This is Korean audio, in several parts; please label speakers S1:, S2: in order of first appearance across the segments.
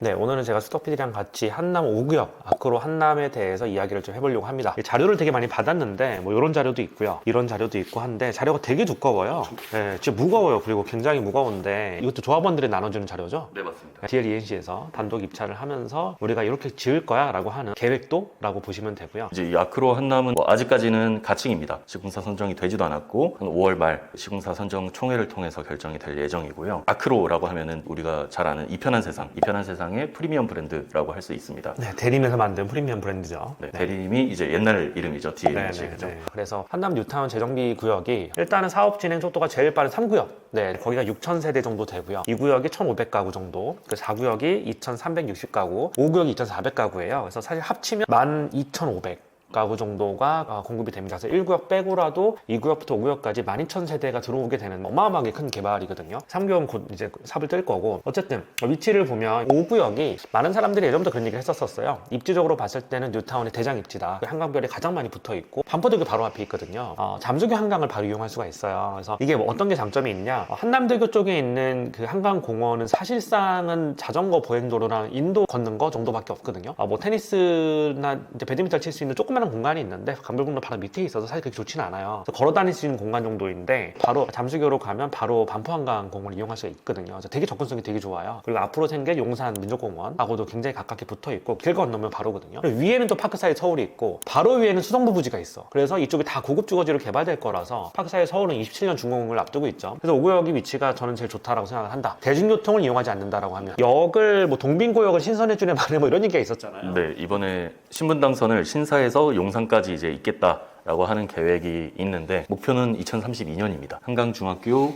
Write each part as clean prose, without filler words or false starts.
S1: 네, 오늘은 제가 수덕PD랑 같이 한남 5구역, 아크로 한남에 대해서 이야기를 좀 해보려고 합니다. 자료를 되게 많이 받았는데, 뭐 이런 자료도 있고요. 이런 자료도 있고 한데, 자료가 되게 두꺼워요. 네, 진짜 무거워요. 그리고 굉장히 무거운데, 이것도 조합원들이 나눠주는 자료죠?
S2: 네, 맞습니다.
S1: DLENC에서 단독 입찰을 하면서 우리가 이렇게 지을 거야 라고 하는 계획도 라고 보시면 되고요.
S2: 이제 이 아크로 한남은 아직까지는 가칭입니다. 시공사 선정이 되지도 않았고 한 5월 말 시공사 선정 총회를 통해서 결정이 될 예정이고요. 아크로라고 하면은 우리가 잘 아는 이편한 세상의 프리미엄 브랜드라고 할 수 있습니다.
S1: 네, 대림에서 만든 프리미엄 브랜드죠.
S2: 네, 대림이 이제 옛날 이름이죠. DLNC. 그죠?
S1: 그래서 한남 뉴타운 재정비 구역이 일단은 사업 진행 속도가 제일 빠른 3구역. 네, 거기가 6,000세대 정도 되고요. 2구역이 1,500가구 정도, 그 4구역이 2,360가구, 5구역이 2,400가구예요. 그래서 사실 합치면 12,500. 가구 정도가 공급이 됩니다. 그래서 1구역 빼고라도 2구역부터 5구역까지 12,000세대가 들어오게 되는 어마어마하게 큰 개발이거든요. 3구역은 곧 이제 삽을 뜰 거고, 어쨌든 위치를 보면 5구역이 많은 사람들이 예전부터 그런 얘기를 했었어요. 입지적으로 봤을 때는 뉴타운의 대장 입지다. 한강별이 가장 많이 붙어 있고 반포대교 바로 앞에 있거든요. 잠수교 한강을 바로 이용할 수가 있어요. 그래서 이게 뭐 어떤 게 장점이 있냐? 한남대교 쪽에 있는 그 한강공원은 사실상은 자전거 보행도로랑 인도 걷는 거 정도밖에 없거든요. 뭐 테니스나 이제 배드민턴 칠 수 있는 조그마한 공간이 있는데 강변북로 바로 밑에 있어서 사실 그렇게 좋지는 않아요. 그래서 걸어 다닐 수 있는 공간 정도인데 바로 잠수교로 가면 바로 반포한강공원을 이용할 수가 있거든요. 그래서 되게 접근성이 되게 좋아요. 그리고 앞으로 생길 용산 민족공원하고도 굉장히 가깝게 붙어 있고 길 건너면 바로거든요. 그리고 위에는 또 파크사이 서울이 있고 바로 위에는 수성부 부지가 있어. 그래서 이쪽이 다 고급 주거지로 개발될 거라서 파크사이 서울은 27년 준공을 앞두고 있죠. 그래서 5구역의 위치가 저는 제일 좋다라고 생각을 한다. 대중교통을 이용하지 않는다라고 하면 역을 뭐 동빙구역을 신선해주네 말해 뭐 이런 얘기가 있었잖아요.
S2: 네, 이번에 신분당선을 신사에서 용산까지 이제 있겠다라고 하는 계획이 있는데 목표는 2032년입니다. 한강중학교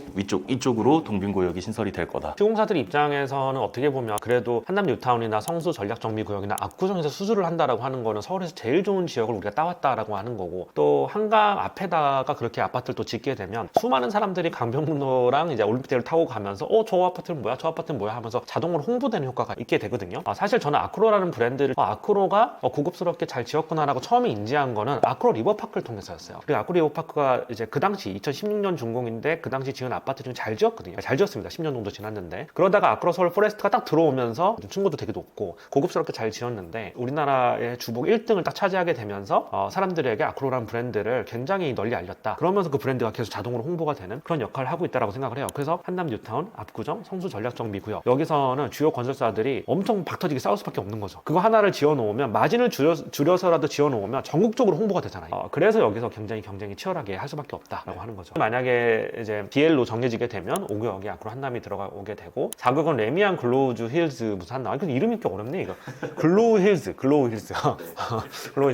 S2: 이쪽으로 동빙구역이 신설이 될 거다.
S1: 시공사들 입장에서는 어떻게 보면 그래도 한남 뉴타운이나 성수 전략정비구역이나 압구정에서 수주를 한다라고 하는 거는 서울에서 제일 좋은 지역을 우리가 따왔다라고 하는 거고, 또 한강 앞에다가 그렇게 아파트를 또 짓게 되면 수많은 사람들이 강변북로랑 이제 올림픽대를 타고 가면서 저 아파트는 뭐야? 저 아파트는 뭐야? 하면서 자동으로 홍보되는 효과가 있게 되거든요. 사실 저는 아크로라는 브랜드를 아크로가 고급스럽게 잘 지었구나라고 처음에 인지한 거는 아크로 리버파크를 통해서였어요. 그리고 아크로 리버파크가 이제 그 당시 2016년 준공인데 그 당시 지은 아파트 중에 잘 지었거든요. 잘 지었습니다. 10년 정도 지났는데, 그러다가 아크로 서울 포레스트가 딱 들어오면서 층고도 되게 높고 고급스럽게 잘 지었는데 우리나라의 주복 1등을 딱 차지하게 되면서 사람들에게 아크로라는 브랜드를 굉장히 널리 알렸다. 그러면서 그 브랜드가 계속 자동으로 홍보가 되는 그런 역할을 하고 있다고 생각을 해요. 그래서 한남 뉴타운, 압구정, 성수 전략정비구역, 여기서는 주요 건설사들이 엄청 박터지게 싸울 수밖에 없는 거죠. 그거 하나를 지어놓으면 마진을 줄여서라도 지어놓으면 전국적으로 홍보가 되잖아요. 그래서 여기서 굉장히 경쟁이 치열하게 할 수밖에 없다라고 하는 거죠. 만약에 이제 DL로 정해지게 되면 5구역에 아크로 한남이 들어가게 되고, 4구역은 레미안 글로우즈 힐즈 무슨 한남, 그 이름이 꽤 어렵네 이거. 글로우 힐즈 글로우 힐즈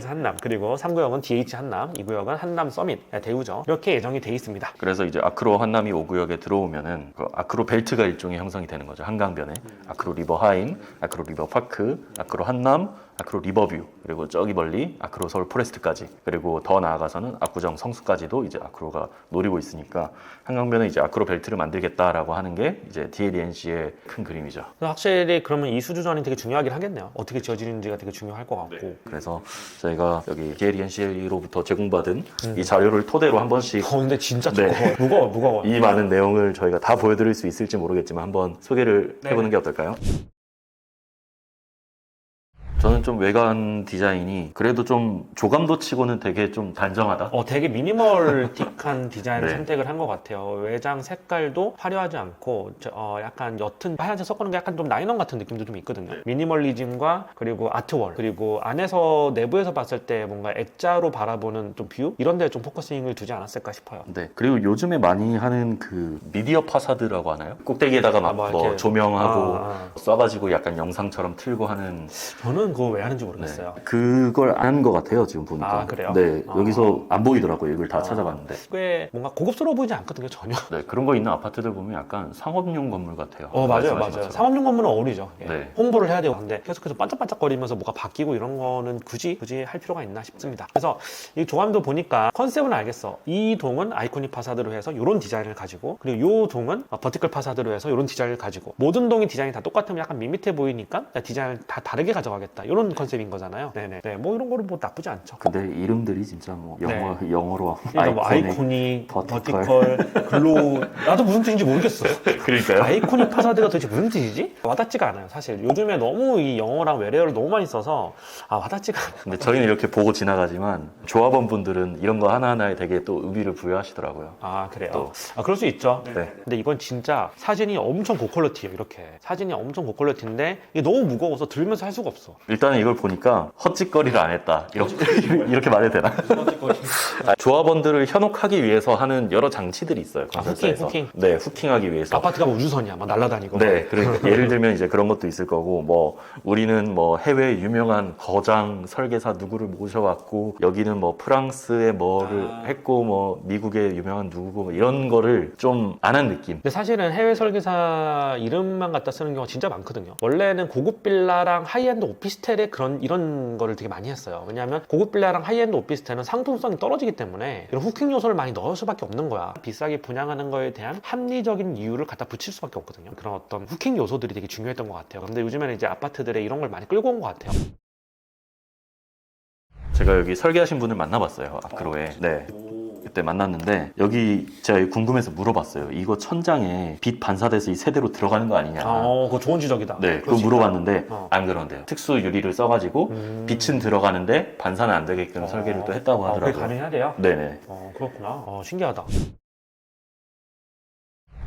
S1: 한남, 그리고 3구역은 DH 한남, 2구역은 한남 서밋 대우죠. 이렇게 예정이 돼 있습니다.
S2: 그래서 이제 아크로 한남이 5구역에 들어오면은 그 아크로 벨트가 일종의 형성이 되는 거죠. 한강변에 아크로 리버 하임, 아크로 리버 파크, 아크로 한남, 아크로 리버뷰, 그리고 저기 멀리 아크로 서울 포레스트까지, 그리고 더 나아가서는 압구정 성수까지도 이제 아크로가 노리고 있으니까 한강변에 이제 아크로 벨트를 만들겠다라고 하는 게 이제 DLENC의 큰 그림이죠.
S1: 확실히 그러면 이 수주전이 되게 중요하긴 하겠네요. 어떻게 지어지는지가 되게 중요할 것 같고.
S2: 네. 그래서 저희가 여기 DLENC로부터 제공받은 이 자료를 토대로 한 번씩
S1: 근데 진짜 무거워.
S2: 이 많은 내용을 저희가 다 보여드릴 수 있을지 모르겠지만 한번 소개를 해보는 게 어떨까요? 저는 좀 외관 디자인이 그래도 좀 조감도 치고는 되게 좀 단정하다.
S1: 되게 미니멀틱한 디자인을
S2: 네.
S1: 선택을 한 것 같아요. 외장 색깔도 화려하지 않고 약간 옅은 하얀색 섞는 게 약간 좀 나이론 같은 느낌도 좀 있거든요. 미니멀리즘과 그리고 아트월, 그리고 안에서 내부에서 봤을 때 뭔가 액자로 바라보는 좀 뷰? 이런 데에 좀 포커싱을 두지 않았을까 싶어요.
S2: 네. 그리고 요즘에 많이 하는 그 미디어 파사드라고 하나요? 꼭대기에다가 막
S1: 이렇게.
S2: 조명하고 쏴가지고 약간 영상처럼 틀고 하는.
S1: 저는 그거 왜 하는지 모르겠어요.
S2: 네. 그걸 안 한 것 같아요, 지금 보니까.
S1: 그래요?
S2: 네. 여기서 안 보이더라고요. 이걸 다 찾아봤는데.
S1: 꽤 뭔가 고급스러워 보이지 않거든요, 전혀.
S2: 네. 그런 거 있는 아파트들 보면 약간 상업용 건물 같아요.
S1: 맞아요.
S2: 말씀하신 것처럼.
S1: 상업용 건물은 어울리죠. 예.
S2: 네.
S1: 홍보를 해야 되고 한데 계속해서 반짝반짝거리면서 뭐가 바뀌고 이런 거는 굳이 할 필요가 있나 싶습니다. 그래서 이 조감도 보니까 컨셉은 알겠어. 이 동은 아이코닉 파사드로 해서 이런 디자인을 가지고, 그리고 이 동은 버티컬 파사드로 해서 이런 디자인을 가지고, 모든 동의 디자인이 다 똑같으면 약간 밋밋해 보이니까 디자인을 다 다르게 가져가겠다. 있다 이런 컨셉인 거잖아요. 네네. 네, 뭐 이런 거는 뭐 나쁘지 않죠.
S2: 근데 이름들이 진짜 뭐 영어로
S1: 그러니까 뭐 아이코닉, 버티컬, 글로우 나도 무슨 뜻인지 모르겠어.
S2: 그러니까요.
S1: 아이코닉 파사드가 도대체 무슨 뜻이지? 와닿지가 않아요. 사실 요즘에 너무 이 영어랑 외래어를 너무 많이 써서 와닿지가 않아요.
S2: 근데 저희는 이렇게 보고 지나가지만 조합원 분들은 이런 거 하나하나에 되게 또 의미를 부여하시더라고요.
S1: 아 그래요? 그럴 수 있죠.
S2: 네.
S1: 근데 이건 진짜 사진이 엄청 고퀄리티예요. 이렇게 사진이 엄청 고퀄리티인데 이게 너무 무거워서 들면서 할 수가 없어.
S2: 일단은 이걸 보니까 헛짓거리를 안 했다. 이렇게 말해도 되나? 조합원들을 현혹하기 위해서 하는 여러 장치들이 있어요. 건설사에서.
S1: 후킹.
S2: 네, 후킹하기 위해서.
S1: 아파트가 뭐 우주선이야, 막 날아다니고.
S2: 네, 그러니까 예를 들면 이제 그런 것도 있을 거고, 뭐 우리는 뭐 해외 유명한 거장 설계사 누구를 모셔왔고, 여기는 뭐 프랑스에 뭐를 했고, 뭐 미국의 유명한 누구고 뭐 이런 거를 좀 안 한 느낌.
S1: 근데 사실은 해외 설계사 이름만 갖다 쓰는 경우가 진짜 많거든요. 원래는 고급 빌라랑 하이엔드 오피스텔에 이런 거를 되게 많이 했어요. 왜냐하면 고급 빌라랑 하이엔드 오피스텔은 상품성이 떨어지기 때문에 이런 후킹 요소를 많이 넣을 수밖에 없는 거야. 비싸게 분양하는 거에 대한 합리적인 이유를 갖다 붙일 수밖에 없거든요. 그런 어떤 후킹 요소들이 되게 중요했던 것 같아요. 근데 요즘에는 이제 아파트들에 이런 걸 많이 끌고 온 것 같아요.
S2: 제가 여기 설계하신 분을 만나봤어요. 아크로에. 네. 그때 만났는데 여기 제가 궁금해서 물어봤어요. 이거 천장에 빛 반사돼서 이 세대로 들어가는 거 아니냐.
S1: 그거 좋은 지적이다.
S2: 네, 그거 물어봤는데 안 그런데요. 특수 유리를 써가지고 빛은 들어가는데 반사는 안 되게끔 설계를 또 했다고 하더라고요.
S1: 그게 가능해야 돼요?
S2: 네네.
S1: 그렇구나. 신기하다.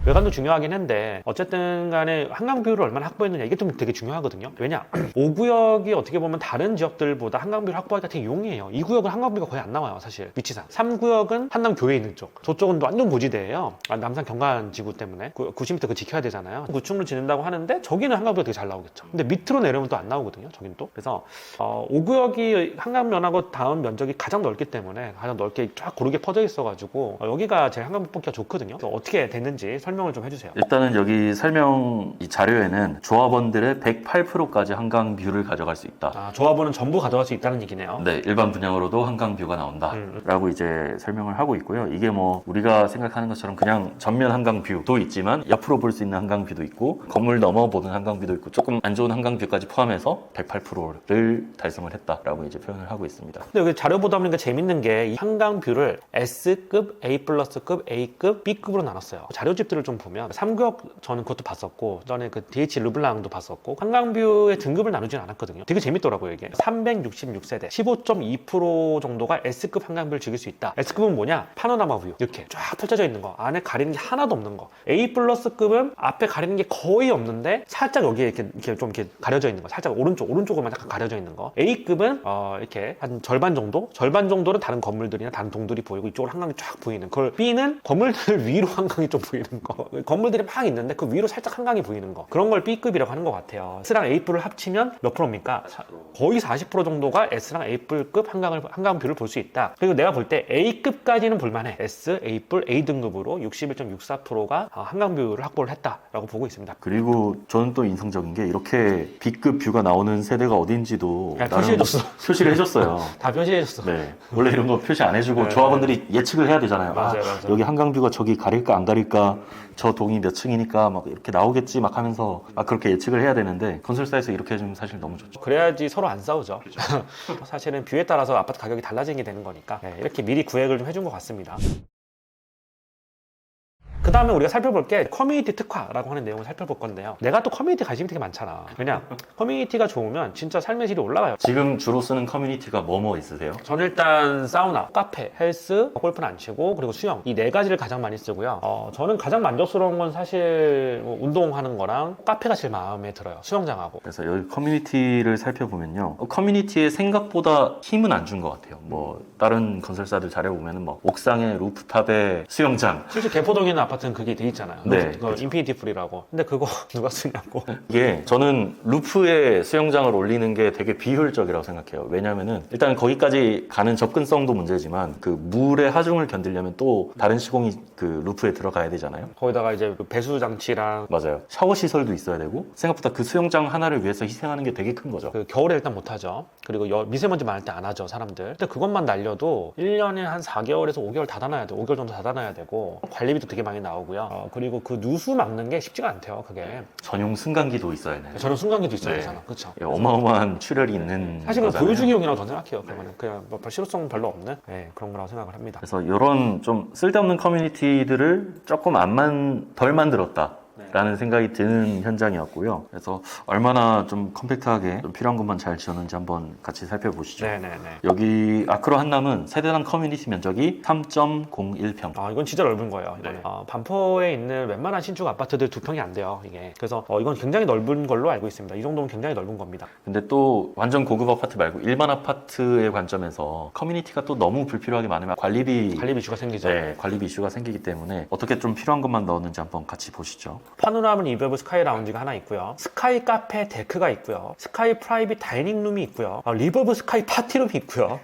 S1: 외관도 중요하긴 한데 어쨌든 간에 한강 뷰를 얼마나 확보했느냐 이게 좀 되게 중요하거든요. 왜냐 5구역이 어떻게 보면 다른 지역들보다 한강 뷰를 확보하기가 되게 용이해요. 2구역은 한강 뷰가 거의 안 나와요 사실 위치상. 3구역은 한남 교외에 있는 쪽, 저쪽은 완전 고지대예요. 남산 경관지구 때문에 90m 그 지켜야 되잖아요. 구축을 짓는다고 하는데 저기는 한강 뷰가 되게 잘 나오겠죠. 근데 밑으로 내려오면 또 안 나오거든요 저긴 또. 그래서 5구역이 한강 면하고 다음 면적이 가장 넓기 때문에 가장 넓게 쫙 고르게 퍼져 있어가지고 여기가 제 한강 뷰 뽑기가 좋거든요. 어떻게 됐는지 설명을 좀 해주세요.
S2: 일단은 여기 설명 이 자료에는 조합원들의 108%까지 한강 뷰를 가져갈 수 있다.
S1: 조합원은 전부 가져갈 수 있다는 얘기네요.
S2: 네, 일반 분양으로도 한강 뷰가 나온다. 라고 이제 설명을 하고 있고요. 이게 뭐 우리가 생각하는 것처럼 그냥 전면 한강 뷰도 있지만 옆으로 볼 수 있는 한강 뷰도 있고 건물 넘어 보는 한강 뷰도 있고 조금 안 좋은 한강 뷰까지 포함해서 108%를 달성을 했다라고 이제 표현을 하고 있습니다.
S1: 근데 여기 자료 보다 보니까 재밌는 게 이 한강 뷰를 S급, A+급, A급, B급으로 나눴어요. 자료집들을 좀 보면 3구역 저는 그것도 봤었고 전에 그 DH 르블랑도 봤었고 한강뷰의 등급을 나누진 않았거든요. 되게 재밌더라고요 이게. 366세대 15.2% 정도가 S급 한강뷰를 즐길 수 있다. S급은 뭐냐? 파노라마 뷰 이렇게 쫙 펼쳐져 있는 거, 안에 가리는 게 하나도 없는 거. A+급은 앞에 가리는 게 거의 없는데 살짝 여기에 이렇게 좀 이렇게 가려져 있는 거, 살짝 오른쪽으로만 약간 가려져 있는 거. A급은 이렇게 한 절반 정도는 다른 건물들이나 다른 동들이 보이고 이쪽으로 한강이 쫙 보이는. 그걸 B는 건물들 위로 한강이 좀 보이는 거. 건물들이 막 있는데 그 위로 살짝 한강이 보이는 거. 그런 걸 B급이라고 하는 것 같아요. S랑 A급을 합치면 몇 프로입니까? 거의 40% 정도가 S랑 A급 한강 뷰를 볼 수 있다. 그리고 내가 볼 때 A급까지는 볼만해. S, A뿔, A등급으로 61.64%가 한강 뷰를 확보를 했다라고 보고 있습니다.
S2: 그리고 저는 또 인상적인 게 이렇게 B급 뷰가 나오는 세대가 어딘지도
S1: 표시해줬어.
S2: 표시를 해줬어요.
S1: 다 표시해줬어.
S2: 네. 원래 이런 거 표시 안 해주고 조합원들이 예측을 해야 되잖아요.
S1: 맞아요.
S2: 여기 한강뷰가 저기 가릴까 안 가릴까, 저 동이 몇 층이니까 막 이렇게 나오겠지 막 하면서 그렇게 예측을 해야 되는데 건설사에서 이렇게 해주면 사실 너무 좋죠.
S1: 그래야지 서로 안 싸우죠. 사실은 뷰에 따라서 아파트 가격이 달라지는 게 되는 거니까 이렇게 미리 구획을 좀 해준 것 같습니다. 그 다음에 우리가 살펴볼 게 커뮤니티 특화라고 하는 내용을 살펴볼 건데요. 내가 또 커뮤니티 관심이 되게 많잖아. 왜냐? 커뮤니티가 좋으면 진짜 삶의 질이 올라가요.
S2: 지금 주로 쓰는 커뮤니티가 뭐 있으세요?
S1: 저는 일단 사우나, 카페, 헬스, 골프는 안 치고 그리고 수영 이 네 가지를 가장 많이 쓰고요. 저는 가장 만족스러운 건 사실 운동하는 거랑 카페가 제일 마음에 들어요. 수영장하고.
S2: 그래서 여기 커뮤니티를 살펴보면요. 커뮤니티에 생각보다 힘은 안 준 것 같아요. 뭐 다른 건설사들 자료 보면은 뭐 옥상에 루프탑에 수영장.
S1: 실제 개포동에 있는 아파트는 그게 돼 있잖아요.
S2: 네,
S1: 그렇죠. 인피니티 풀이라고. 근데 그거 누가 쓰냐고.
S2: 이게 저는 루프에 수영장을 올리는 게 되게 비효율적이라고 생각해요. 왜냐면은 일단 거기까지 가는 접근성도 문제지만 그 물의 하중을 견디려면 또 다른 시공이 그 루프에 들어가야 되잖아요.
S1: 거기다가 이제 배수 장치랑
S2: 맞아요. 샤워 시설도 있어야 되고 생각보다 그 수영장 하나를 위해서 희생하는 게 되게 큰 거죠.
S1: 그 겨울에 일단 못 하죠. 그리고 미세먼지 많을 때 안 하죠, 사람들. 근데 그것만 날려도 1년에 한 4개월에서 5개월 닫아놔야 돼. 5개월 정도 닫아놔야 되고 관리비도 되게 많이 나오고요. 그리고 그 누수 막는 게 쉽지가 않대요. 그게
S2: 전용 승강기도 있어야 해요.
S1: 저는 순간기도 있어야
S2: 네.
S1: 되잖아. 그렇죠.
S2: 어마어마한 출혈이 있는
S1: 사실 그건
S2: 거잖아요.
S1: 보여주기용이라고 저는 생각해요. 그거는 그냥 뭐 실효성 별로 없는 그런 거라고 생각을 합니다.
S2: 그래서 이런 좀 쓸데없는 커뮤니티들을 조금 덜 만들었다. 라는 생각이 드는 현장이었고요. 그래서 얼마나 좀 컴팩트하게 좀 필요한 것만 잘 지었는지 한번 같이 살펴보시죠.
S1: 네네네.
S2: 여기 아크로 한남은 세대당 커뮤니티 면적이 3.01평.
S1: 이건 진짜 넓은 거예요. 이거는.
S2: 네.
S1: 반포에 있는 웬만한 신축 아파트들 2평이 안 돼요. 이게. 그래서 이건 굉장히 넓은 걸로 알고 있습니다. 이 정도면 굉장히 넓은 겁니다.
S2: 근데 또 완전 고급 아파트 말고 일반 아파트의 관점에서 커뮤니티가 또 너무 불필요하게 많으면 관리비
S1: 이슈가 생기죠.
S2: 네, 관리비 이슈가 생기기 때문에 어떻게 좀 필요한 것만 넣었는지 한번 같이 보시죠.
S1: 파노라마 리버브 스카이 라운지가 하나 있고요. 스카이 카페 데크가 있고요. 스카이 프라이빗 다이닝룸이 있고요. 리버브 스카이 파티룸이 있고요.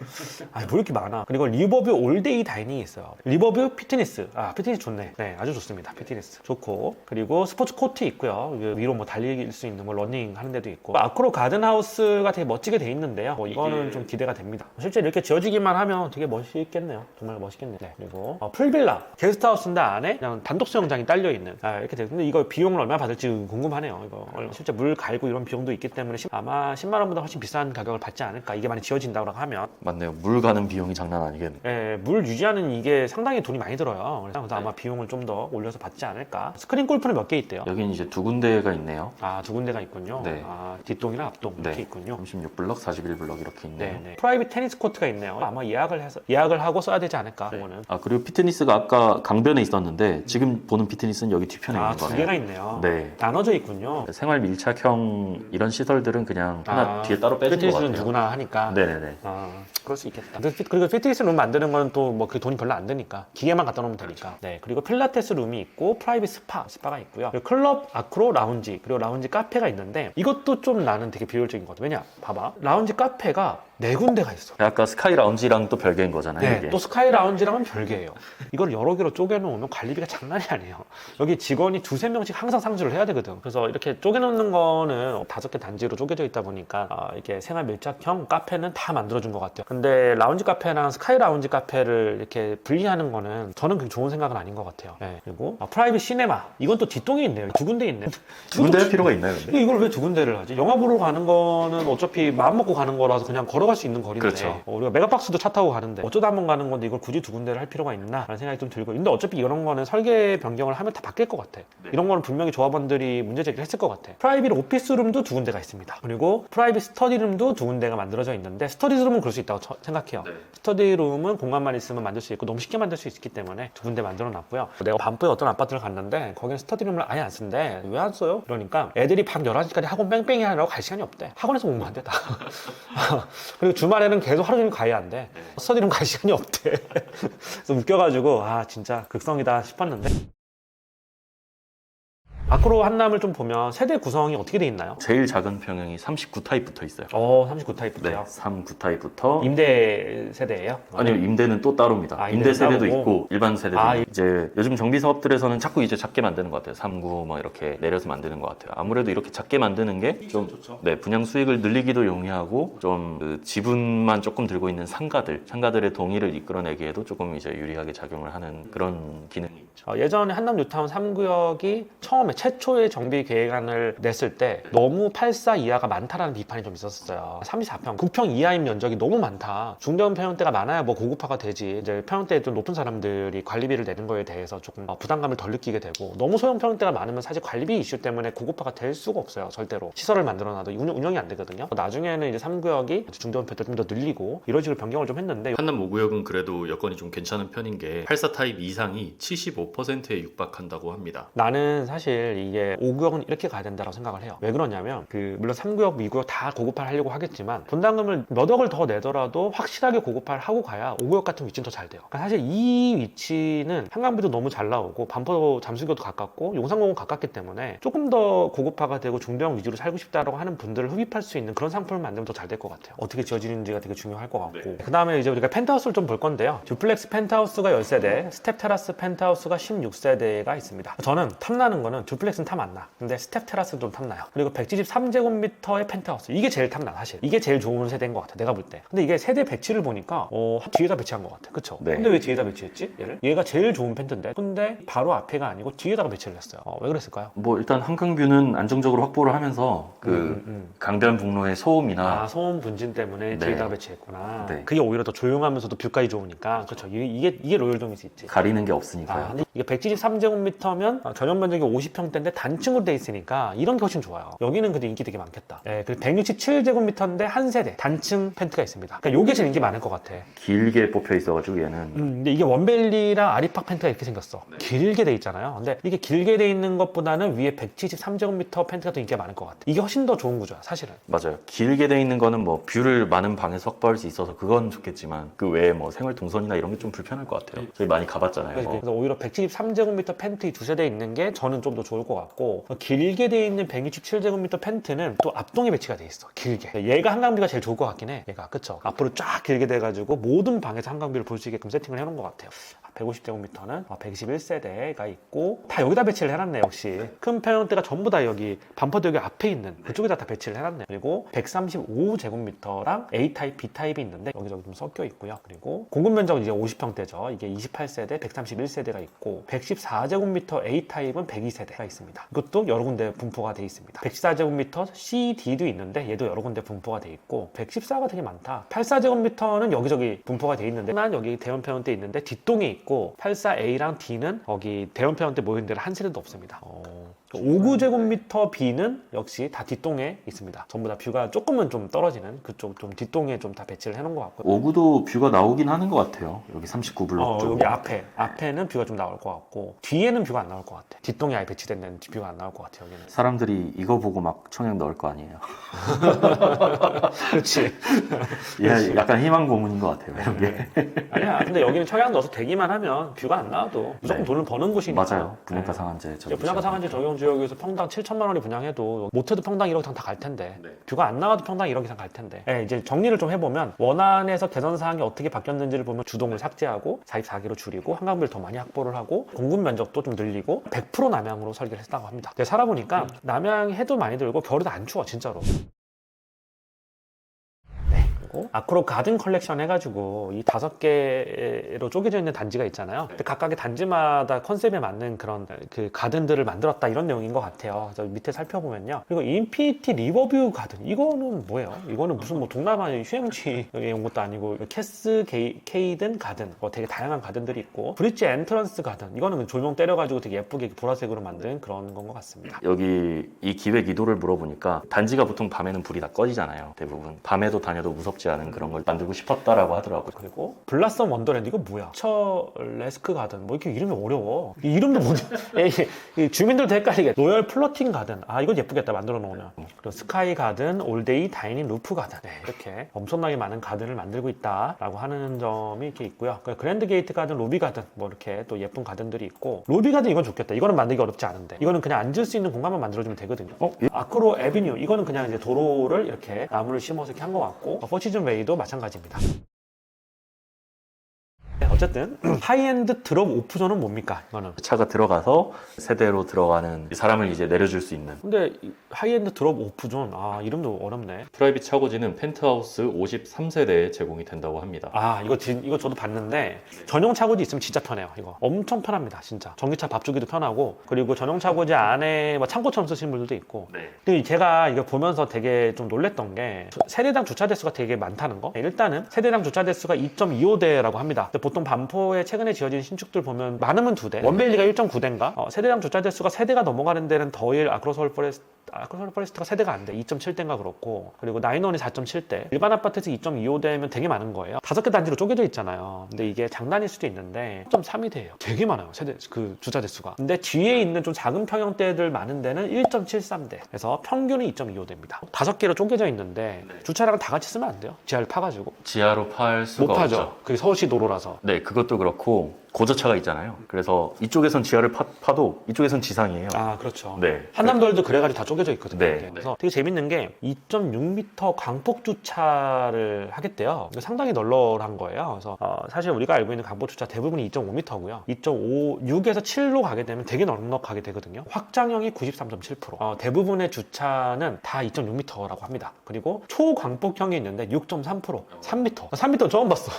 S1: 뭐 이렇게 많아. 그리고 리버뷰 올데이 다이닝이 있어요. 리버뷰 피트니스. 피트니스 좋네. 네, 아주 좋습니다. 피트니스 좋고. 그리고 스포츠 코트 있고요. 위로 뭐 달릴 수 있는 뭐 러닝 하는 데도 있고. 아크로 가든하우스가 되게 멋지게 돼 있는데요. 이거는 좀 기대가 됩니다. 실제 이렇게 지어지기만 하면 되게 멋있겠네요. 정말 멋있겠네요. 네, 그리고 풀빌라 게스트하우스인데 안에 그냥 단독 수영장이 딸려 있는 이렇게 되는데 이거 비용을 얼마 받을지 궁금하네요. 이거 실제 물 갈고 이런 비용도 있기 때문에 아마 10만 원보다 훨씬 비싼 가격을 받지 않을까. 이게 많이 지어진다고 하면.
S2: 맞네요. 물 가는 비용이 장난 아니겠네요.
S1: 네, 물 유지하는 이게 상당히 돈이 많이 들어요. 그래서 아마 비용을 좀 더 올려서 받지 않을까. 스크린 골프는 몇 개 있대요.
S2: 여기는 이제 두 군데가 있네요.
S1: 두 군데가 있군요.
S2: 네.
S1: 뒷동이랑 앞동 이렇게
S2: 네.
S1: 있군요.
S2: 36블럭, 41블럭 이렇게 있네요.
S1: 네. 프라이빗 테니스 코트가 있네요. 아마 예약을 하고 써야 되지 않을까. 그거는.
S2: 그리고 피트니스가 아까 강변에 있었는데 지금 보는 피트니스는 여기 뒤편에 있는
S1: 두
S2: 거네요.
S1: 개가 있네요.
S2: 네.
S1: 나눠져 있군요.
S2: 생활 밀착형 이런 시설들은 그냥 하나 뒤에 따로 빼준 것 같아요.
S1: 피트니스는 누구나 하니까.
S2: 네네네.
S1: 그럴 수 있겠다. 그리고 피트니스 룸 만드는 건 또 뭐 그 돈이 별로 안 드니까 기계만 갖다 놓으면 되니까. 네. 그리고 필라테스 룸이 있고 프라이빗 스파가 있고요. 그리고 클럽, 아크로, 라운지 그리고 라운지 카페가 있는데 이것도 좀 나는 되게 비효율적인 것 같아. 왜냐? 봐봐. 라운지 카페가 4군데가 있어.
S2: 아까 스카이 라운지랑 또 별개인 거잖아요.
S1: 네,
S2: 이게.
S1: 또 스카이 라운지랑은 별개예요. 이걸 여러 개로 쪼개놓으면 관리비가 장난이 아니에요. 여기 직원이 2-3명씩 항상 상주를 해야 되거든. 그래서 이렇게 쪼개놓는 거는 5개 단지로 쪼개져 있다 보니까 이게 생활 밀착형 카페는 다 만들어준 것 같아요. 근데 라운지 카페랑 스카이 라운지 카페를 이렇게 분리하는 거는 저는 그렇게 좋은 생각은 아닌 것 같아요. 네, 그리고 프라이빗 시네마. 이건 또 뒷동에 있네요. 2군데 있네.
S2: 두 군데 할 필요가 있나요, 근데?
S1: 이걸 왜 2군데를 하지? 영화 보러 가는 거는 어차피 마음 먹고 가는 거라서 그냥 걸어갈 수 있는 거리인데
S2: 그렇죠.
S1: 우리가 메가박스도 차 타고 가는데 어쩌다 한번 가는 건데 이걸 굳이 2군데를 할 필요가 있나? 라는 생각이 좀 들고 근데 어차피 이런 거는 설계 변경을 하면 다 바뀔 것 같아. 이런 거는 분명히 조합원들이 문제 제기를 했을 것 같아. 프라이빗 오피스룸도 2군데가 있습니다. 그리고 프라이빗 스터디룸도 2군데가 만들어져 있는데 스터디룸은 그럴 수 있다고 생각해요. 스터디룸은 공간만 있으면 만들 수 있고 너무 쉽게 만들 수 있기 때문에 2군데 만들어 놨고요. 내가 반포에 어떤 아파트를 갔는데 거기는 스터디룸을 아예 안 쓴대. 왜 안 써요? 그러니까 애들이 밤 11시까지 학원 뺑뺑이 하느라고 갈 시간이 없대. 학원에서 공부한대 다. 그리고 주말에는 계속 하루 종일 가야 한대. 스터디룸 갈 시간이 없대. 그래서 웃겨가지고 진짜 극성이다 싶었는데 아크로 한남을 좀 보면 세대 구성이 어떻게 돼 있나요?
S2: 제일 작은 평형이 39타입 붙어 있어요.
S1: 39타입부터요?
S2: 네, 39타입부터
S1: 임대 세대예요?
S2: 아니요, 임대는 또 따로입니다. 임대
S1: 임대는
S2: 세대도
S1: 따로고.
S2: 있고 일반 세대도 있고. 이제 요즘 정비 사업들에서는 자꾸 이제 작게 만드는 것 같아요. 39 뭐 이렇게 내려서 만드는 것 같아요. 아무래도 이렇게 작게 만드는 게 좀 분양 수익을 늘리기도 용이하고 좀 그 지분만 조금 들고 있는 상가들의 동의를 이끌어내기에도 조금 이제 유리하게 작용을 하는 그런 기능이 있죠.
S1: 예전에 한남 뉴타운 3구역이 처음에 최초의 정비 계획안을 냈을 때 너무 84 이하가 많다라는 비판이 좀 있었어요. 34평, 9평 이하인 면적이 너무 많다. 중저음 평형대가 많아야 뭐 고급화가 되지. 이제 평형대에 좀 높은 사람들이 관리비를 내는 거에 대해서 조금 부담감을 덜 느끼게 되고 너무 소형 평형대가 많으면 사실 관리비 이슈 때문에 고급화가 될 수가 없어요. 절대로. 시설을 만들어놔도 운영이 안 되거든요. 나중에는 이제 3구역이 중저음 평형대 좀 더 늘리고 이런 식으로 변경을 좀 했는데
S3: 한남 5구역은 그래도 여건이 좀 괜찮은 편인 게 84 타입 이상이 75%에 육박한다고 합니다.
S1: 나는 사실 이게 5구역은 이렇게 가야 된다고 생각을 해요. 왜 그러냐면 물론 3구역, 2구역 다 고급화를 하려고 하겠지만 분담금을 몇 억을 더 내더라도 확실하게 고급화를 하고 가야 5구역 같은 위치는 더 잘 돼요. 그러니까 사실 이 위치는 한강비도 너무 잘 나오고 반포 잠수교도 가깝고 용산공원 가깝기 때문에 조금 더 고급화가 되고 중대형 위주로 살고 싶다라고 하는 분들을 흡입할 수 있는 그런 상품을 만들면 더 잘 될 것 같아요. 어떻게 지어지는지가 되게 중요할 것 같고 그 다음에 이제 우리가 펜트하우스를 좀 볼 건데요. 듀플렉스 펜트하우스가 10세대, 스텝 테라스 펜트하우스가 16세대가 있습니다. 저는 탐나는 거는 듀플렉스는 탐 안 나. 근데 스텝 테라스도 좀 탐나요. 그리고 173제곱미터의 펜트하우스. 이게 제일 탐나, 사실. 이게 제일 좋은 세대인 것 같아, 내가 볼 때. 근데 이게 세대 배치를 보니까 뒤에다 배치한 것 같아. 그쵸?
S2: 네.
S1: 근데 왜 뒤에다 배치했지? 얘가 제일 좋은 펜트인데. 근데 바로 앞에가 아니고 뒤에다가 배치를 했어요. 왜 그랬을까요?
S2: 뭐 일단 한강뷰는 안정적으로 확보를 하면서 강변북로의 소음이나
S1: 소음 분진 때문에
S2: 네.
S1: 뒤에다가 배치했구나.
S2: 네.
S1: 그게 오히려 더 조용하면서도 뷰까지 좋으니까. 그렇죠. 이게 로열동일 수 있지.
S2: 가리는 게 없으니까요.
S1: 근데 이게 173제곱미터면 전용 면적이 50평대인데 단층으로 돼 있으니까 이런 게 훨씬 좋아요. 여기는 근데 인기 되게 많겠다. 그리고 167제곱미터인데 한 세대 단층 펜트가 있습니다. 그러니까 이게 제일 인기 많은 것 같아.
S2: 길게 뽑혀 있어가지고 얘는
S1: 근데 이게 원벨리랑 아리팍 펜트가 이렇게 생겼어. 길게 돼 있잖아요. 근데 이게 길게 돼 있는 것보다는 위에 173제곱미터 펜트가 더 인기가 많을 것 같아. 이게 훨씬 더 좋은 구조야, 사실은.
S2: 맞아요. 길게 돼 있는 거는 뭐 뷰를 많은 방에서 확보할 수 있어서 그건 좋겠지만 그 외에 뭐 생활 동선이나 이런 게 좀 불편할 것 같아요. 저희 많이 가봤잖아요.
S1: 그래서 오히려 173제곱미터 펜트 이 두 세대 있는 게 저는 좀 더 좋을 것 같고, 길게 돼 있는 167제곱미터 펜트는 또 앞동에 배치가 돼 있어. 길게. 얘가 한강뷰가 제일 좋을 것 같긴 해. 얘가. 그쵸? 앞으로 쫙 길게 돼가지고 모든 방에서 한강뷰를 볼 수 있게끔 세팅을 해놓은 것 같아요. 150제곱미터는 121세대가 있고, 다 여기다 배치를 해놨네. 역시 큰 평형대가 전부 다 여기 반퍼도 여기 앞에 있는 그쪽에다 다 배치를 해놨네. 그리고 135제곱미터랑 A타입, B타입이 있는데 여기저기 좀 섞여 있고요. 그리고 공급 면적은 이제 50평대죠. 이게 28세대, 131세대가 있고, 114제곱미터 A타입은 102세대가 있습니다. 이것도 여러 군데 분포가 돼 있습니다. 114제곱미터 C, D도 있는데 얘도 여러 군데 분포가 돼 있고, 114가 되게 많다. 84제곱미터는 여기저기 분포가 돼 있는데, 난 여기 대형 평형대 있는데 뒷동에 있고, 84A랑 D는 여기 대형 평형대 모인 데는 한 세대도 없습니다. 59제곱미터 B는 역시 다 뒷동에 있습니다. 전부 다 뷰가 조금은 좀 떨어지는 그쪽 좀 뒷동에 좀 다 배치를 해놓은 것 같고요.
S2: 5구도 뷰가 나오긴 하는 것 같아요. 여기 39블록 쪽.
S1: 여기 앞에는 뷰가 좀 나올 것 같고, 뒤에는 뷰가 안 나올 것 같아. 뒷동에 아예 배치된 데는 뷰가 안 나올 것 같아요. 여기는.
S2: 사람들이 이거 보고 막 청약 넣을 거 아니에요.
S1: 그렇지.
S2: 얘 약간 희망 고문인 것 같아요. 이게.
S1: 아니야. 근데 여기는 청약 넣어서 되기만 하면 뷰가 안 나와도 무조건
S2: 네.
S1: 돈을 버는 곳이니까.
S2: 맞아요. 분양가 상한제.
S1: 분양가 상한제 적용 지역에서 평당 7천만 원이 분양해도 못해도 평당 1억 이상 다 갈 텐데, 뷰가 안 나와도 평당 1억 이상 갈 텐데. 이제 정리를 좀 해보면, 원안에서 개선 사항이 어떻게 바뀌었는지를 보면 주동을 삭제하고 44기로 줄이고 한강뷰를 더 많이 확보를 하고 공급 면적도 좀 늘리고 100% 남향으로 설계를 했다고 합니다. 근데 살아보니까 남향 해도 많이 들고 겨울에도 안 추워, 진짜로. 아크로 가든 컬렉션 해가지고 이 5개로 쪼개져 있는 단지가 있잖아요. 근데 각각의 단지마다 컨셉에 맞는 그런 그 가든들을 만들었다, 이런 내용인 것 같아요. 저 밑에 살펴보면요. 그리고 인피니티 리버뷰 가든, 이거는 뭐예요? 이거는 무슨 뭐 동남아의 휴양지에 온 것도 아니고, 캐스 케이든 가든, 되게 다양한 가든들이 있고, 브릿지 엔트런스 가든, 이거는 조명 때려가지고 되게 예쁘게 보라색으로 만든 그런 건 것 같습니다.
S2: 여기 이 기획 이도를 물어보니까 단지가 보통 밤에는 불이 다 꺼지잖아요. 대부분 밤에도 다녀도 무섭지 않은 그런 걸 만들고 싶었다라고 하더라고요.
S1: 그리고 블라썸 원더랜드, 이거 뭐야? 레스크 가든, 뭐 이렇게 이름이 어려워. 이 이름도 뭐지? 이 주민들도 헷갈리게. 로열 플로팅 가든, 이거 예쁘겠다, 만들어 놓으면. 그리고 스카이 가든, 올데이 다이닝 루프 가든, 이렇게 엄청나게 많은 가든을 만들고 있다라고 하는 점이 이렇게 있고요. 그랜드 게이트 가든, 로비 가든, 뭐 이렇게 또 예쁜 가든들이 있고, 로비 가든 이건 좋겠다. 이거는 만들기 어렵지 않은데, 이거는 그냥 앉을 수 있는 공간만 만들어주면 되거든요. 아크로 에비뉴, 이거는 그냥 이제 도로를 이렇게 나무를 심어서 이렇게 한 것 같고, 포시즌 웨이도 마찬가지입니다. 어쨌든 하이엔드 드롭 오프존은 뭡니까? 이거는
S2: 차가 들어가서 세대로 들어가는 사람을 이제 내려줄 수 있는.
S1: 근데 하이엔드 드롭 오프존, 이름도 어렵네.
S3: 프라이빗 차고지는 펜트하우스 53세대에 제공이 된다고 합니다.
S1: 이거 저도 봤는데, 전용 차고지 있으면 진짜 편해요. 이거 엄청 편합니다, 진짜. 전기차 밥 주기도 편하고, 그리고 전용 차고지 안에 뭐 창고처럼 쓰시는 분들도 있고. 근데 제가 이거 보면서 되게 좀 놀랬던 게, 세대당 주차 대수가 되게 많다는 거. 일단은 세대당 주차 대수가 2.25대라고 합니다. 근데 보통 반포에 최근에 지어진 신축들 보면 많으면 2대, 원벨리가 1.9대인가? 세대당 주차 대수가 3대가 넘어가는 데는 더일 아크로서울 포레스트가 세대가 안 돼. 2.7대인가 그렇고, 그리고 나인원이 4.7대. 일반 아파트에서 2.25대면 되게 많은 거예요. 5개 단지로 쪼개져 있잖아요. 근데 이게 장난일 수도 있는데 1.32대예요. 되게 많아요, 세대 그 주차 대수가. 근데 뒤에 있는 좀 작은 평형대들 많은 데는 1.73대. 그래서 평균은 2.25대입니다. 5개로 쪼개져 있는데 주차량을 다 같이 쓰면 안 돼요. 지하를 파가지고.
S2: 지하로 팔 수가
S1: 못 파죠.
S2: 없죠.
S1: 그게 서울시 도로라서.
S2: 네, 그것도 그렇고 고저차가 있잖아요. 그래서 이쪽에선 지하를 파도 이쪽에선 지상이에요.
S1: 아, 그렇죠.
S2: 네.
S1: 한남도에도 그래가지고 다 쪼개져 있거든요.
S2: 네.
S1: 그래서 되게 재밌는 게 2.6m 광폭 주차를 하겠대요. 상당히 널널한 거예요. 그래서 사실 우리가 알고 있는 광폭 주차 대부분이 2.5m고요. 2.56에서 7로 가게 되면 되게 넉넉하게 되거든요. 확장형이 93.7%. 대부분의 주차는 다 2.6m라고 합니다. 그리고 초광폭형이 있는데 6.3%, 3m. 3m 처음 봤어.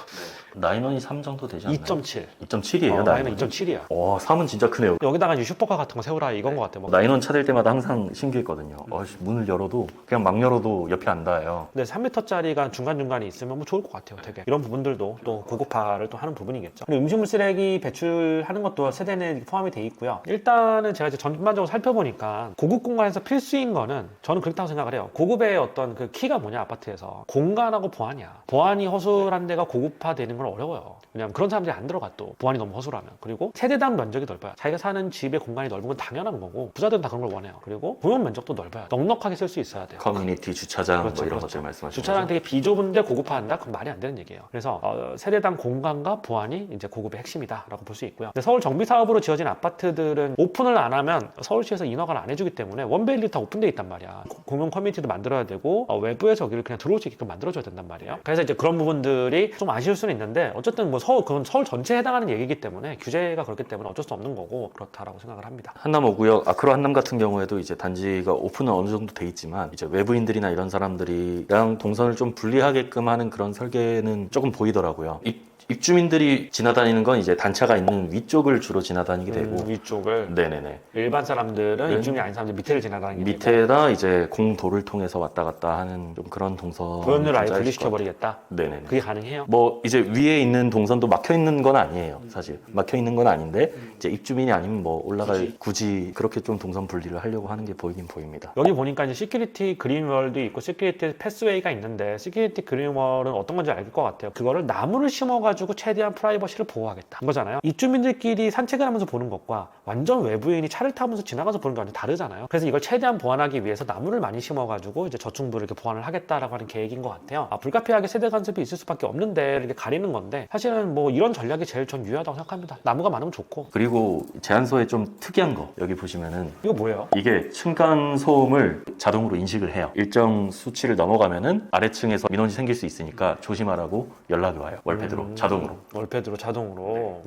S2: 나인원이 3 정도 되지 않나요?
S1: 2.7.
S2: 2.7이에요.
S1: 나이는 2.7이야.
S2: 와, 3은 진짜 크네요.
S1: 여기다가 이제 슈퍼카 같은 거 세우라 이건 것 같아. 뭐.
S2: 나인원 차 될 때마다 항상 신기했거든요. 문을 열어도 그냥 막 열어도 옆이 안 닿아요.
S1: 근데 3m짜리가 중간중간에 있으면 뭐 좋을 것 같아요. 되게 이런 부분들도 또 고급화를 또 하는 부분이겠죠. 그리고 음식물 쓰레기 배출하는 것도 세대 내에 포함이 돼 있고요. 일단은 제가 이제 전반적으로 살펴보니까 고급 공간에서 필수인 거는 저는 그렇다고 생각을 해요. 고급의 어떤 그 키가 뭐냐, 아파트에서 공간하고 보안이야. 보안이 허술한 데가 고급화되는 건 어려워요. 왜냐면 그런 사람들이 안 들어가, 또 보안이 너무 허술하면. 그리고 세대당 면적이 넓어요. 자기가 사는 집의 공간이 넓은 건 당연한 거고 부자들은 다 그런 걸 원해요. 그리고 공용 면적도 넓어요. 넉넉하게 쓸 수 있어야 돼요.
S2: 커뮤니티 주차장
S1: 그렇죠,
S2: 뭐 이런
S1: 그렇죠.
S2: 것들 말씀하시는
S1: 주차장
S2: 거죠?
S1: 되게 비좁은데 고급화한다? 그건 말이 안 되는 얘기예요. 그래서 세대당 공간과 보안이 이제 고급의 핵심이다라고 볼 수 있고요. 근데 서울 정비 사업으로 지어진 아파트들은 오픈을 안 하면 서울시에서 인허가를 안 해주기 때문에 원베일리 다 오픈돼 있단 말이야. 공용 커뮤니티도 만들어야 되고 외부에서 여기를 그냥 들어올 수 있게끔 만들어줘야 된단 말이에요. 그래서 이제 그런 부분들이 좀 아쉬울 수는 있는데 어쨌든 뭐 그건 서울 전체에 해당하는 얘기이기 때문에 규제가 그렇기 때문에 어쩔 수 없는 거고 그렇다라고 생각을 합니다.
S2: 한남 5구역 아크로 한남 같은 경우에도 이제 단지가 오픈은 어느 정도 돼 있지만 이제 외부인들이나 이런 사람들이랑 동선을 좀 분리하게끔 하는 그런 설계는 조금 보이더라고요. 입주민들이 지나다니는 건 이제 단차가 있는 위쪽을 주로 지나다니게 되고
S1: 위쪽을
S2: 네네네.
S1: 일반 사람들은 입주민이 아닌 사람들 밑에를 지나다니게 되고
S2: 밑에다 이제 공도를 통해서 왔다 갔다 하는 좀 그런 동선
S1: 도연을 아예 분리시켜버리겠다?
S2: 네네네.
S1: 그게 가능해요?
S2: 뭐 이제 위에 있는 동선도 막혀 있는 건 아니에요. 사실 막혀 있는 건 아닌데 이제 입주민이 아니면 뭐 올라갈 굳이 그렇게 좀 동선 분리를 하려고 하는 게 보이긴 보입니다.
S1: 여기 보니까 이제 시큐리티 그린월도 있고 시큐리티 패스웨이가 있는데 시큐리티 그린월은 어떤 건지 알 것 같아요. 그거를 나무를 심어가지고 최대한 프라이버시를 보호하겠다 이거잖아요. 입주민들끼리 산책을 하면서 보는 것과 완전 외부인이 차를 타면서 지나가서 보는 게 완전 다르잖아요. 그래서 이걸 최대한 보완하기 위해서 나무를 많이 심어가지고 이제 저층부를 이렇게 보완을 하겠다라고 하는 계획인 것 같아요. 불가피하게 세대 간섭이 있을 수밖에 없는데 이렇게 가리는 건데 사실은 뭐 이런 전략이 제일 전 유효하다고 생각합니다. 나무가 많으면 좋고.
S2: 그리고 제안서에 좀 특이한 거 여기 보시면은
S1: 이거 뭐예요?
S2: 이게 층간 소음을 자동으로 인식을 해요. 일정 수치를 넘어가면은 아래층에서 민원이 생길 수 있으니까 조심하라고 연락이 와요. 월패드로 자동으로.
S1: 월패드로 자동으로.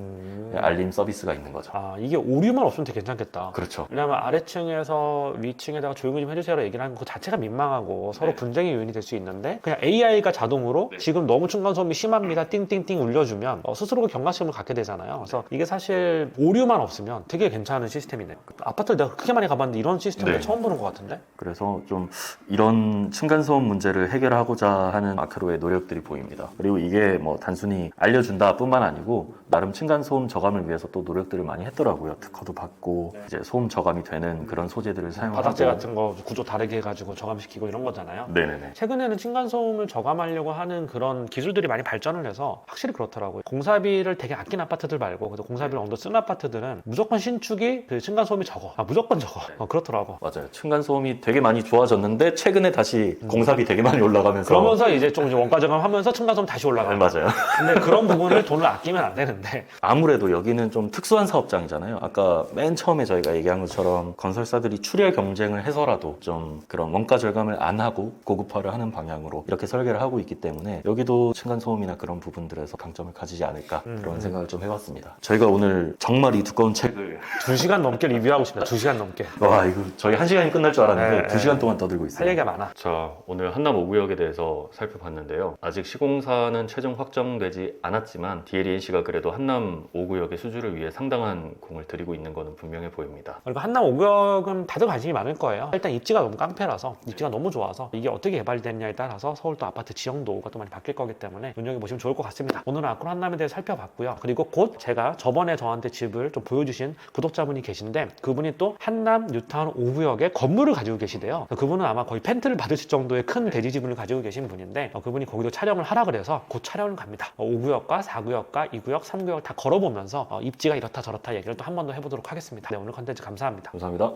S2: 알림 서비스가 있는 거죠.
S1: 이게 오류만 없으면 되게 괜찮겠다.
S2: 그렇죠.
S1: 왜냐면 아래층에서 위층에다가 조용히 좀 해주세요라고 얘기를 하는 거 자체가 민망하고 서로 분쟁의 요인이 될 수 있는데 그냥 AI가 자동으로 지금 너무 층간소음이 심합니다 띵띵띵 울려주면 스스로가 경각심을 갖게 되잖아요. 그래서 이게 사실 오류만 없으면 되게 괜찮은 시스템이네. 아파트를 내가 그렇게 많이 가봤는데 이런 시스템을
S2: 네.
S1: 처음 보는 것 같은데?
S2: 그래서 좀 이런 층간소음 문제를 해결하고자 하는 아크로의 노력들이 보입니다. 그리고 이게 뭐 단순히 알려준다 뿐만 아니고 나름 층간소음 저감을 위해서 또 노력들을 많이 했더라고요. 특허도 받고 이제 소음 저감이 되는 그런 소재들을 사용하고
S1: 바닥재 같은 거 구조 다르게 해가지고 저감시키고 이런 거잖아요.
S2: 네네네.
S1: 최근에는 층간소음을 저감하려고 하는 그런 기술들이 많이 발전을 해서 확실히 그렇더라고요. 공사비를 되게 아낀 아파트들 말고 그래도 공사비를 어느 정도 쓴 아파트들은 무조건 신축이 그 층간소음이 적어. 무조건 적어. 그렇더라고.
S2: 맞아요. 층간소음이 되게 많이 좋아졌는데 최근에 다시 공사비 되게 많이 올라가면서
S1: 그러면서 이제 좀 이제 원가 저감하면서 층간소음 다시 올라가.
S2: 맞아요.
S1: 근데 그런 부분을 돈을 아끼면 안 되는데.
S2: 아무래도 여기는 좀 특수한 사업장이잖아요. 아까 맨 처음에 저희가 얘기한 것처럼 건설사들이 출혈 경쟁을 해서라도 좀 그런 원가 절감을 안 하고 고급화를 하는 방향으로 이렇게 설계를 하고 있기 때문에 여기도 층간소음이나 그런 부분들에서 강점을 가지지 않을까 그런 생각을 좀 해봤습니다. 저희가 오늘 정말 이 두꺼운 책을
S1: 2시간 넘게 리뷰하고 싶다. 2시간 넘게.
S2: 와 이거 저희 1시간이 끝날 줄 알았는데
S1: 네,
S2: 2시간 동안 떠들고
S1: 할
S2: 있어요.
S1: 얘기가 많아.
S3: 자, 오늘 한남 5구역에 대해서 살펴봤는데요. 아직 시공사는 최종 확정되지 않았지만 DLENC가 그래도 한남 5구역의 수주를 위해 상당한 공을 들이고 있는 것은 분명해 보입니다.
S1: 그리고 한남 5구역은 다들 관심이 많을 거예요. 일단 입지가 너무 깡패라서 입지가 너무 좋아서 이게 어떻게 개발됐냐에 따라서 서울도 아파트 지형도가 또 많이 바뀔 거기 때문에 눈여겨보시면 좋을 것 같습니다. 오늘은 아크로 한남에 대해서 살펴봤고요. 그리고 곧 제가 저번에 저한테 집을 좀 보여주신 구독자분이 계신데 그분이 또 한남 뉴타운 5구역에 건물을 가지고 계시대요. 그분은 아마 거의 펜트를 받으실 정도의 큰 대지 지분을 가지고 계신 분인데 그분이 거기도 촬영을 하라 그래서 곧 촬영을 갑니다. 5구역과 4구역과 2구역, 3구역 다 걸어보면서 입지가 이렇다 저렇다 얘기를 또 한 번 더 해보도록 하겠습니다. 네, 오늘 컨텐츠 감사합니다.
S2: 감사합니다.